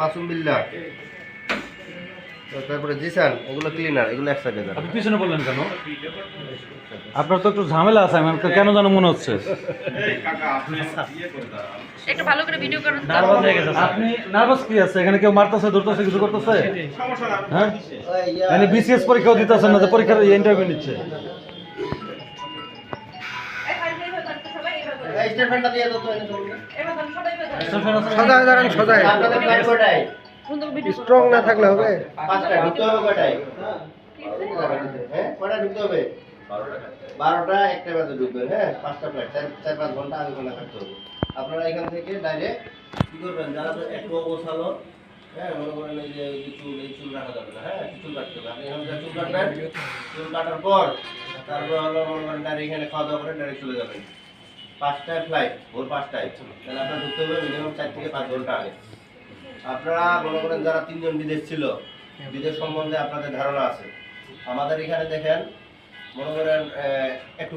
মাসুম বিল্লাহ, তারপরে জিসান, এগুলো ক্লিনার, এগুলো এক সাইডে। আপনি পিছনে বললেন কেন? আপনার তো একটু ঝামেলা আছে, আমার তো কেন যেন মনে হচ্ছে। একটু ভালো করে ভিডিও করুন তো। আপনি নার্ভাস কি আছে? এখানে কেউ মারতেছে, ধরতেছে, কিছু করতেছে? হ্যাঁ, মানে বিসিএস পরীক্ষাও দিতেছেন না, যে পরীক্ষার ইন্টারভিউ নিচ্ছে। স্টেটমেন্টটা দিয়ে দাও তো এনে চলবে। সজায় দাঁড়ান, সজায়। আপনাদের প্ল্যান কোটায় সুন্দর ভিডিও স্ট্রং না থাকলে হবে। 5টা ঢুকতে হবে কোটায়? হ্যাঁ, কয়টা ঢুকতে হবে? 12টা একটা বাজে ঢুকবেন। হ্যাঁ, 5টা ফ্লাইট, 4-5 ঘন্টা আগে ওখানে থাকতে হবে। আপনারা এখান থেকে ডাইরেক্ট কি করবেন, যারা তো একটু অবসালো, হ্যাঁ, মনে করেন এই যে এই চুল রাখা যাবে না। হ্যাঁ, চুল কাটতে হবে। আপনি এখান থেকে চুল কাটবেন, চুল কাটার পর তারপর হলো মনে করেন ডাইরেক্ট এখানে খাওয়া দাওয়া করে ডাইরেক্ট চলে যাবেন। 5টায় ফ্লাইট, ভোর 5টায়। তাহলে আপনার ঢুকতে হবে মিনিমাম 4 থেকে 5 ঘন্টা আগে। আপনারা মনে করেন যারা 3 জন বিদেশ ছিল, বিদেশ সম্বন্ধে আপনাদের ধারণা আছে। আমাদের এখানে দেখেন, মনে করেন একটু